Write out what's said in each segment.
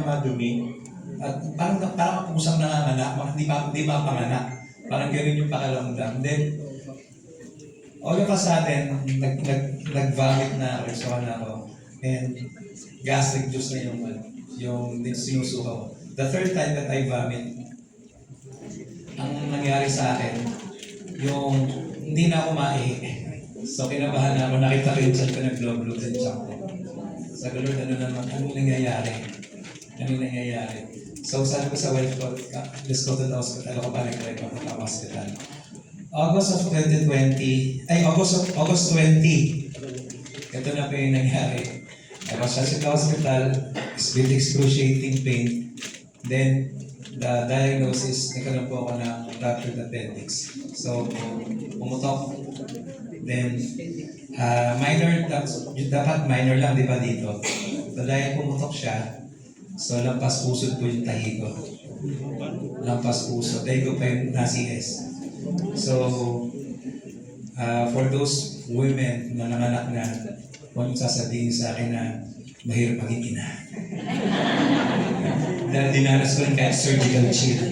madumi at parang pusang nanganganak, di ba panganak. Parang gano'n yung pakiramdam. Then, all of a sudden, nag-vomit na ako, so na ako. And gastric juice na yung sinusuka ko. The third time that I vomit, ang nangyari sa akin, yung hindi na ako maihi. So kinabahan na ako, nakita ko yung chan ko nag-blow sa chan ko. Sabi Lord, anong nangyayari? Anong nangyayari? So sabi ko sa wife ko, let's go to the hospital. Ako pa nag-try ko sa hospital. August 20. Ito na po yung nangyari. I was at the hospital, with excruciating pain. Then, the diagnosis, nagkaroon po ako ng ruptured appendix. So, pumutok. Then, minor, dapat minor lang, di ba dito? So, dahil pumutok siya, so lampas pusod po yung tahi ko. Lampas pusod. Dahil ko pa yung na-CS. So, for those women na nanganak na, huwag yung sasabihin sa akin na mahirap maging ina. Dahil dinaras ko rin kahit surgical chill.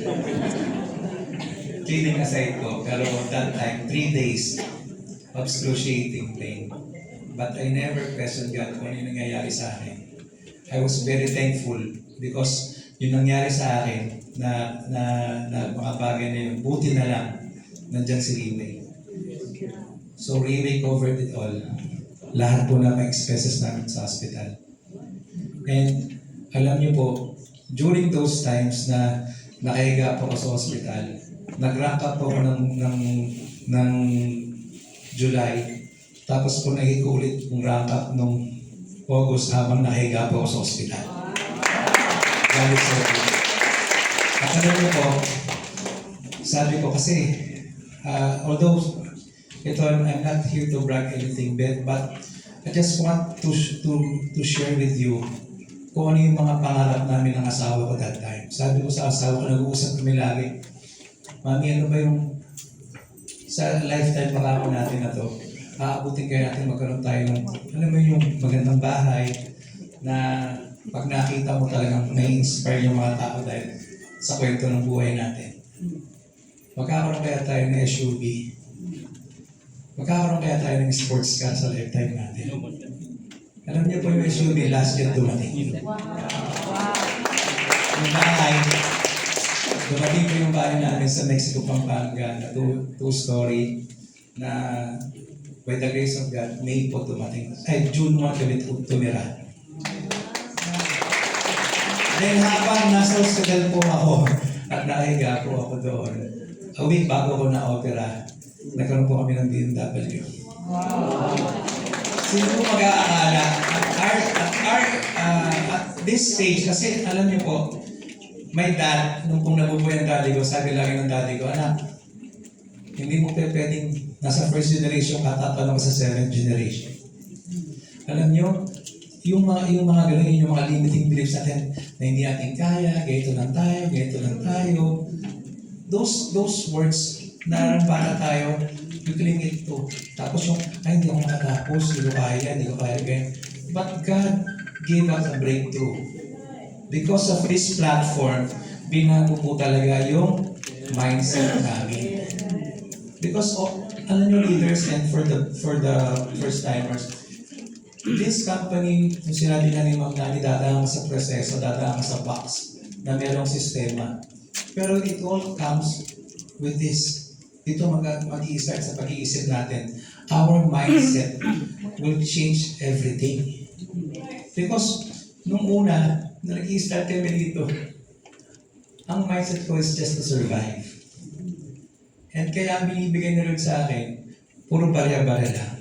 Cleaning aside ko, pero that time, 3 days of excruciating pain. But I never questioned God kung ano yung nangyayari sa akin. I was very thankful because yung nangyari sa akin na mga bagay na yun, buti na lang nandyan si Rimay. So Rimay covered it all. Lahat po na expenses namin sa hospital. And alam niyo po, during those times na nakahiga po ako sa hospital, nag-rank up po ako ng July, tapos po nahig ulit yung rank up nung August habang nakahiga po ako sa hospital. Dahil sa at alam niyo po, sabi ko kasi, although ito, I'm not here to brag anything bad, but I just want to share with you kung ano yung mga pangarap namin ng asawa ko that time. Sabi ko sa asawa ko, nag-uusap kami lagi, Mami, ano ba yung sa lifetime pangako natin na to? Aabutin kaya natin magkaroon tayo ng, alam mo yung magandang bahay na pag nakita mo talagang may-inspire yung mga tao dahil sa kwento ng buhay natin. Magkakaroon kaya tayo ng SUV. Magkakaroon kaya tayo ng sports car sa lifetime natin. Alam niyo po yung SUV, last year dumating. Yung bahay, dumating po yung bahay namin sa Mexico, Pampanga, na two-story, na by the grace of God, May po dumating. Ay, June 1 kami tumira. Then habang nasa hospital po ako, at nakahiga po ako doon, a week bago ko na-opera, nagkaroon po kami ng BMW. Sino po mag-aakala? At this stage, kasi alam niyo po, my dad, nung kung nabubuhay ang daddy ko, sabi lagi ng daddy ko, anak, hindi mo pwedeng nasa first generation ka, tatanong sa seventh generation. Alam niyo, yung mga ganun, yung mga limiting beliefs natin na hindi natin kaya, ganito lang tayo. Those words na para tayo, you cling it to. Tapos yung, ay, hindi ako makatapos, hindi ko kaya, ganyan. But God gave us a breakthrough. Because of this platform, binago po talaga yung mindset namin. Because of, alam nyo leaders and for the first timers, this company, yung sinabi na ni Ma'am Nani, dadaan ka sa proseso, dadaan ka sa box na merong sistema. Pero it all comes with this. Ito mag-i-start sa pag-iisip natin. Our mindset will change everything. Because nung una, na nag-i-start kami dito, ang mindset ko is just to survive. And kaya ang binibigay na rin sa akin, puro barya-barya lang.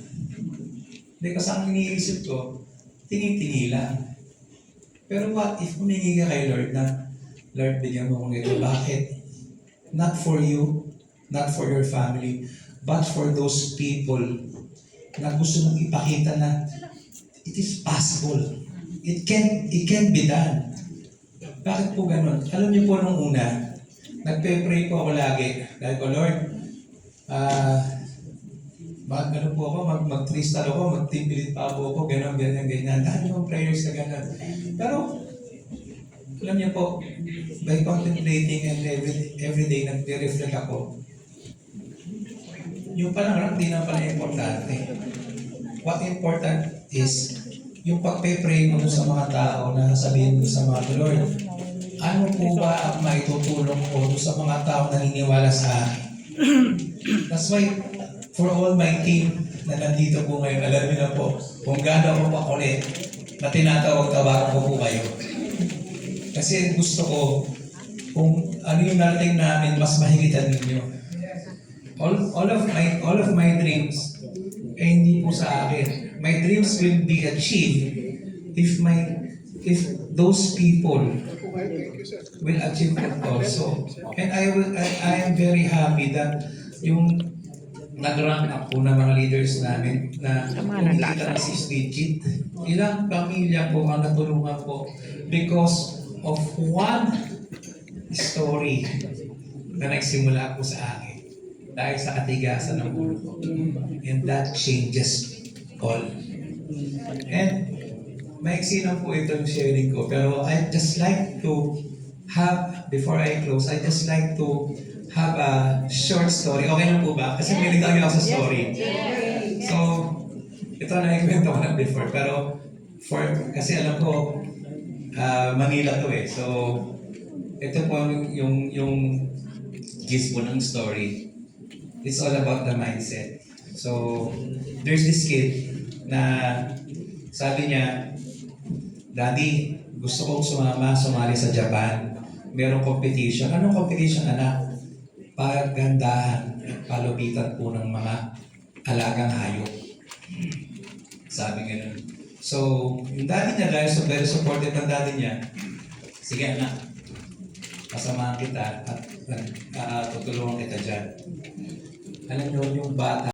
Because ang iniisip ko, tingi-tingi lang. Pero what if humingi ka kay Lord na, Lord, bigyan mo kong ito. Bakit? Not for you, not for your family, but for those people na gusto mong ipakita na it is possible. It can be done. Bakit po ganun? Alam niyo po nung una, nagpe-pray po ako lagi. Dahil ko, Lord, mag-tristal ako, magtimpilit pa po ako, ganyan. Dahil yung prayers na gano'n. Pero, Alam niyo po, by contemplating and every day nag-reflect ako, yung panangarap di na pala importante. What important is yung pagpe-pray mo sa mga tao na sabihin mo sa mga Lord, ano po ba ang maitutulong ko sa mga tao na naniniwala sa akin? That's why, for all my team na nandito po ngayon, alam niyo na po, kung gaano ako pakulit, na tinatawag-tawagan ko po kayo. Kasi gusto ko, kung ano yung narating namin, mas mahigitan ninyo. All of my dreams, hindi po sa akin. My dreams will be achieved if those people will achieve it also. And I am very happy that yung nag-rank up po ng mga leaders namin na kumikita ng 6 digit. Ilang pamilya po ang natulungan po because of one story na nagsimula po sa akin dahil sa katigasan ng ulo ko. And that changes all. And maiksi lang po itong sharing ko, pero I just like to have, before I close, I just like to have a short story. Okay lang po ba? Kasi may nagtawag ako sa story. So, ito na ikwento ko na before, pero kasi alam ko, Manila to eh. So, ito po yung gist po ng story. It's all about the mindset. So, there's this kid na sabi niya, Daddy, gusto kong sumali sa Japan. Merong competition. Anong competition, anak? Paggandahan at palupitan po ng mga alagang hayop. Sabi gano'n. So, yung daddy niya, dahil so very supportive ng daddy niya, sige anak, kasamahan kita at tutulungan kita dyan. Alam niyo, yung bata,